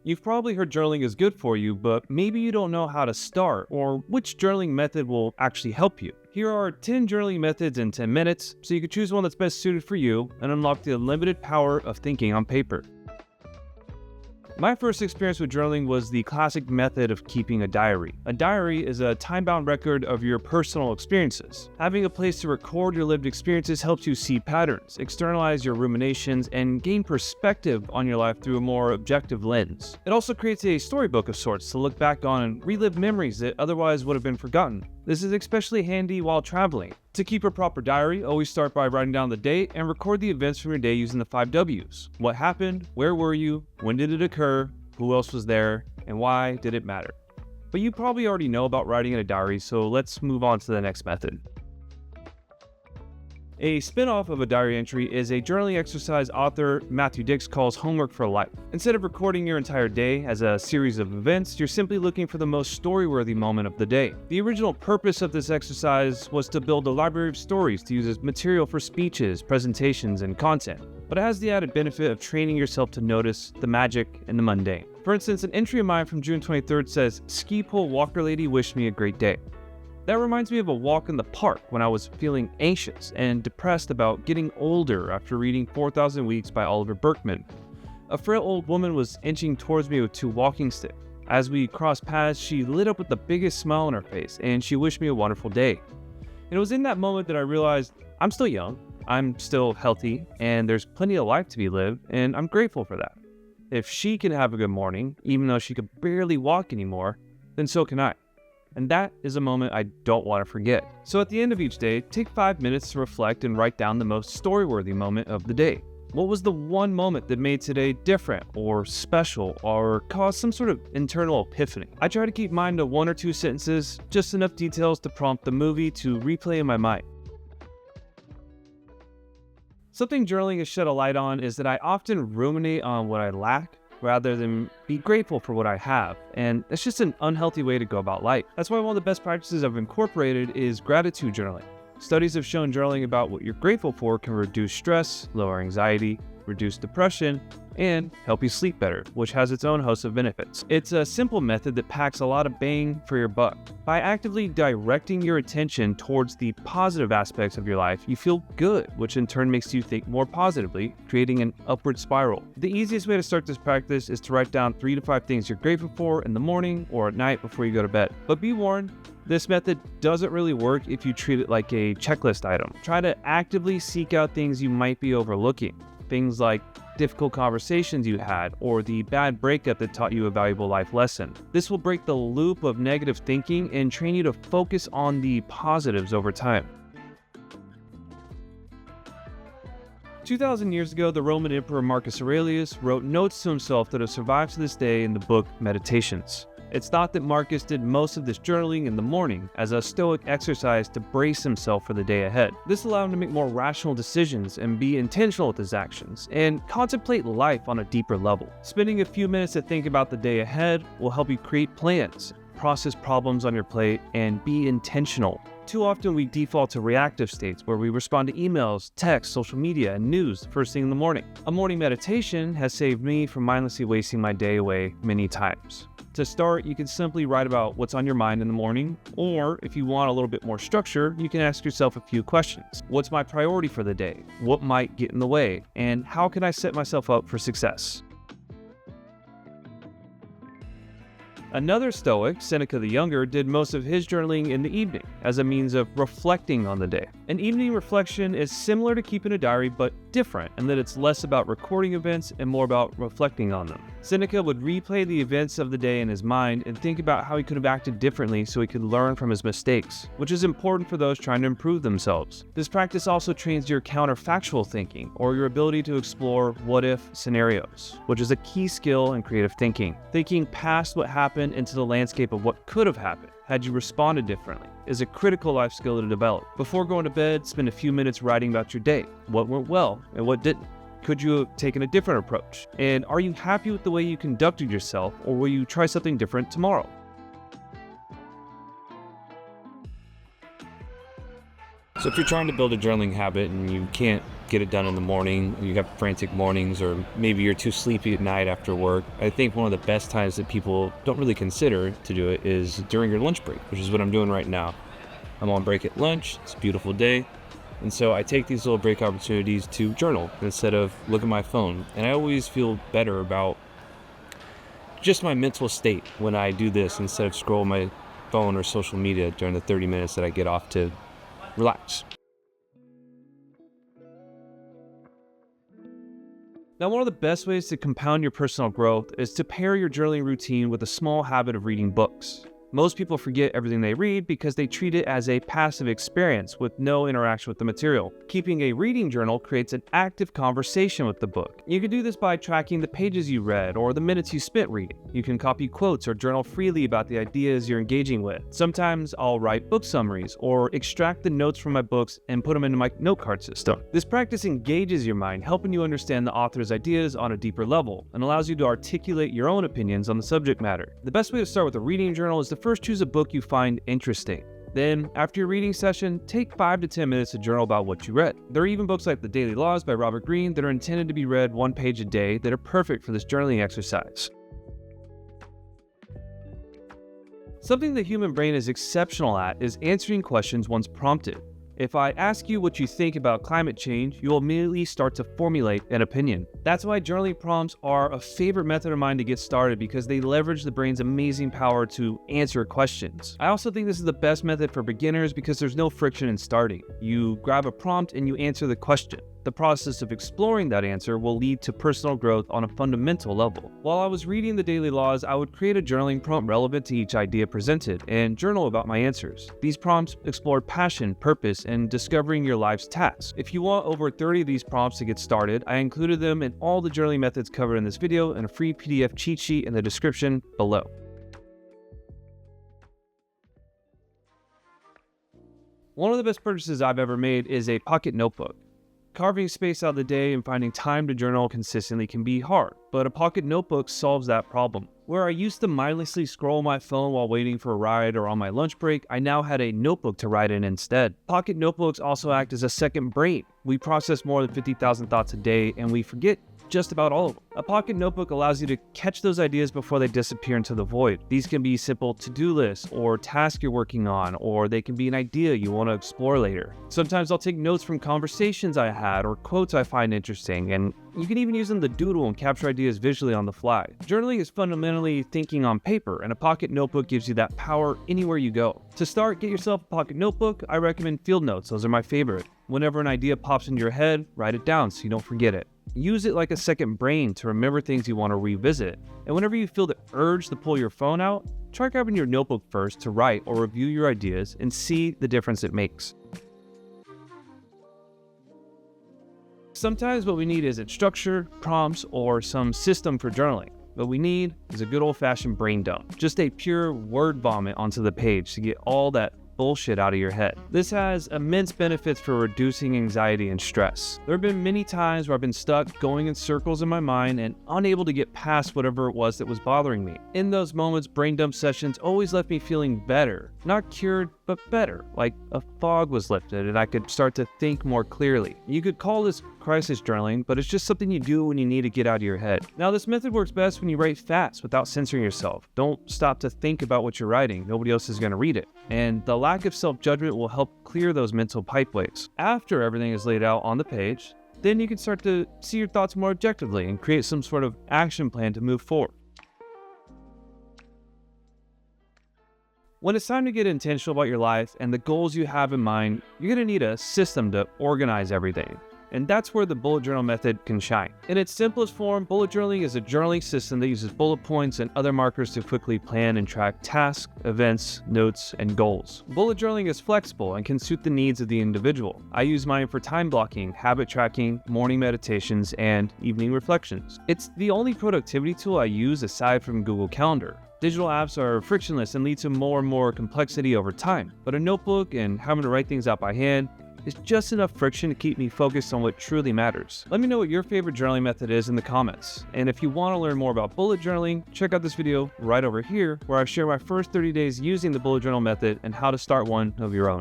You've probably heard journaling is good for you, but maybe you don't know how to start or which journaling method will actually help you. Here are 10 journaling methods in 10 minutes, so you can choose one that's best suited for you and unlock the unlimited power of thinking on paper. My first experience with journaling was the classic method of keeping a diary. A diary is a time-bound record of your personal experiences. Having a place to record your lived experiences helps you see patterns, externalize your ruminations, and gain perspective on your life through a more objective lens. It also creates a storybook of sorts to look back on and relive memories that otherwise would have been forgotten. This is especially handy while traveling. To keep a proper diary, always start by writing down the date and record the events from your day using the 5 W's. What happened? Where were you? When did it occur? Who else was there? And why did it matter? But you probably already know about writing in a diary, so let's move on to the next method. A spin-off of a diary entry is a journaling exercise author Matthew Dicks calls homework for life. Instead of recording your entire day as a series of events, you're simply looking for the most story-worthy moment of the day. The original purpose of this exercise was to build a library of stories to use as material for speeches, presentations, and content. But it has the added benefit of training yourself to notice the magic in the mundane. For instance, an entry of mine from June 23rd says, "Ski pole walker lady wished me a great day." That reminds me of a walk in the park when I was feeling anxious and depressed about getting older after reading 4,000 Weeks by Oliver Burkeman. A frail old woman was inching towards me with 2 walking sticks. As we crossed paths, she lit up with the biggest smile on her face, and she wished me a wonderful day. And it was in that moment that I realized I'm still young, I'm still healthy, and there's plenty of life to be lived, and I'm grateful for that. If she can have a good morning, even though she could barely walk anymore, then so can I. And that is a moment I don't want to forget. So at the end of each day, take 5 minutes to reflect and write down the most story-worthy moment of the day. What was the one moment that made today different or special or caused some sort of internal epiphany? I try to keep mine to 1 or 2 sentences, just enough details to prompt the movie to replay in my mind. Something journaling has shed a light on is that I often ruminate on what I lack rather than be grateful for what I have, and it's just an unhealthy way to go about life. That's why one of the best practices I've incorporated is gratitude journaling. Studies have shown journaling about what you're grateful for can reduce stress, lower anxiety, reduce depression, and help you sleep better, which has its own host of benefits. It's a simple method that packs a lot of bang for your buck. By actively directing your attention towards the positive aspects of your life, you feel good, which in turn makes you think more positively, creating an upward spiral. The easiest way to start this practice is to write down 3 to 5 things you're grateful for in the morning or at night before you go to bed. But be warned, this method doesn't really work if you treat it like a checklist item. Try to actively seek out things you might be overlooking. Things like difficult conversations you had or the bad breakup that taught you a valuable life lesson. This will break the loop of negative thinking and train you to focus on the positives over time. 2,000 years ago, the Roman Emperor Marcus Aurelius wrote notes to himself that have survived to this day in the book Meditations. It's thought that Marcus did most of this journaling in the morning as a stoic exercise to brace himself for the day ahead. This allowed him to make more rational decisions and be intentional with his actions and contemplate life on a deeper level. Spending a few minutes to think about the day ahead will help you create plans, process problems on your plate, and be intentional. Too often we default to reactive states where we respond to emails, texts, social media, and news first thing in the morning. A morning meditation has saved me from mindlessly wasting my day away many times. To start, you can simply write about what's on your mind in the morning, or if you want a little bit more structure, you can ask yourself a few questions. What's my priority for the day? What might get in the way? And how can I set myself up for success? Another Stoic, Seneca the Younger, did most of his journaling in the evening as a means of reflecting on the day. An evening reflection is similar to keeping a diary, but different in that it's less about recording events and more about reflecting on them. Seneca would replay the events of the day in his mind and think about how he could have acted differently so he could learn from his mistakes, which is important for those trying to improve themselves. This practice also trains your counterfactual thinking, or your ability to explore what-if scenarios, which is a key skill in creative thinking. Thinking past what happened into the landscape of what could have happened had you responded differently is a critical life skill to develop. Before going to bed, spend a few minutes writing about your day. What went well and what didn't? Could you have taken a different approach? And are you happy with the way you conducted yourself, or will you try something different tomorrow? So if you're trying to build a journaling habit and you can't get it done in the morning, you have frantic mornings, or maybe you're too sleepy at night after work. I think one of the best times that people don't really consider to do it is during your lunch break, which is what I'm doing right now. I'm on break at lunch, it's a beautiful day, and so I take these little break opportunities to journal instead of look at my phone. And I always feel better about just my mental state when I do this instead of scroll my phone or social media during the 30 minutes that I get off to relax. Now, one of the best ways to compound your personal growth is to pair your journaling routine with a small habit of reading books. Most people forget everything they read because they treat it as a passive experience with no interaction with the material. Keeping a reading journal creates an active conversation with the book. You can do this by tracking the pages you read or the minutes you spent reading. You can copy quotes or journal freely about the ideas you're engaging with. Sometimes I'll write book summaries or extract the notes from my books and put them into my note card system. This practice engages your mind, helping you understand the author's ideas on a deeper level and allows you to articulate your own opinions on the subject matter. The best way to start with a reading journal is to first choose a book you find interesting. Then, after your reading session, take 5 to 10 minutes to journal about what you read. There are even books like The Daily Laws by Robert Greene that are intended to be read 1 page a day that are perfect for this journaling exercise. Something the human brain is exceptional at is answering questions once prompted. If I ask you what you think about climate change, you'll immediately start to formulate an opinion. That's why journaling prompts are a favorite method of mine to get started, because they leverage the brain's amazing power to answer questions. I also think this is the best method for beginners because there's no friction in starting. You grab a prompt and you answer the question. The process of exploring that answer will lead to personal growth on a fundamental level. While I was reading The Daily Laws, I would create a journaling prompt relevant to each idea presented and journal about my answers. These prompts explored passion, purpose, and discovering your life's tasks. If you want over 30 of these prompts to get started, I included them in all the journaling methods covered in this video and a free PDF cheat sheet in the description below. One of the best purchases I've ever made is a pocket notebook. Carving space out of the day and finding time to journal consistently can be hard, but a pocket notebook solves that problem. Where I used to mindlessly scroll my phone while waiting for a ride or on my lunch break, I now had a notebook to write in instead. Pocket notebooks also act as a second brain. We process more than 50,000 thoughts a day, and we forget just about all of them. A pocket notebook allows you to catch those ideas before they disappear into the void. These can be simple to-do lists or tasks you're working on, or they can be an idea you want to explore later. Sometimes I'll take notes from conversations I had or quotes I find interesting, and you can even use them to doodle and capture ideas visually on the fly. Journaling is fundamentally thinking on paper, and a pocket notebook gives you that power anywhere you go. To start, get yourself a pocket notebook. I recommend Field Notes. Those are my favorite. Whenever an idea pops into your head, write it down so you don't forget it. Use it like a second brain to remember things you want to revisit. And whenever you feel the urge to pull your phone out, try grabbing your notebook first to write or review your ideas and see the difference it makes. Sometimes what we need isn't structure, prompts, or some system for journaling. What we need is a good old-fashioned brain dump. Just a pure word vomit onto the page to get all that bullshit out of your head. This has immense benefits for reducing anxiety and stress. There have been many times where I've been stuck going in circles in my mind and unable to get past whatever it was that was bothering me. In those moments, brain dump sessions always left me feeling better. Not cured, but better. Like a fog was lifted and I could start to think more clearly. You could call this crisis journaling, but it's just something you do when you need to get out of your head. Now, this method works best when you write fast without censoring yourself. Don't stop to think about what you're writing. Nobody else is going to read it. And the lack of self-judgment will help clear those mental pipeways. After everything is laid out on the page, then you can start to see your thoughts more objectively and create some sort of action plan to move forward. When it's time to get intentional about your life and the goals you have in mind, you're going to need a system to organize everything. And that's where the bullet journal method can shine. In its simplest form, bullet journaling is a journaling system that uses bullet points and other markers to quickly plan and track tasks, events, notes, and goals. Bullet journaling is flexible and can suit the needs of the individual. I use mine for time blocking, habit tracking, morning meditations, and evening reflections. It's the only productivity tool I use aside from Google Calendar. Digital apps are frictionless and lead to more and more complexity over time, but a notebook and having to write things out by hand is just enough friction to keep me focused on what truly matters. Let me know what your favorite journaling method is in the comments. And if you want to learn more about bullet journaling, check out this video right over here where I share my first 30 days using the bullet journal method and how to start one of your own.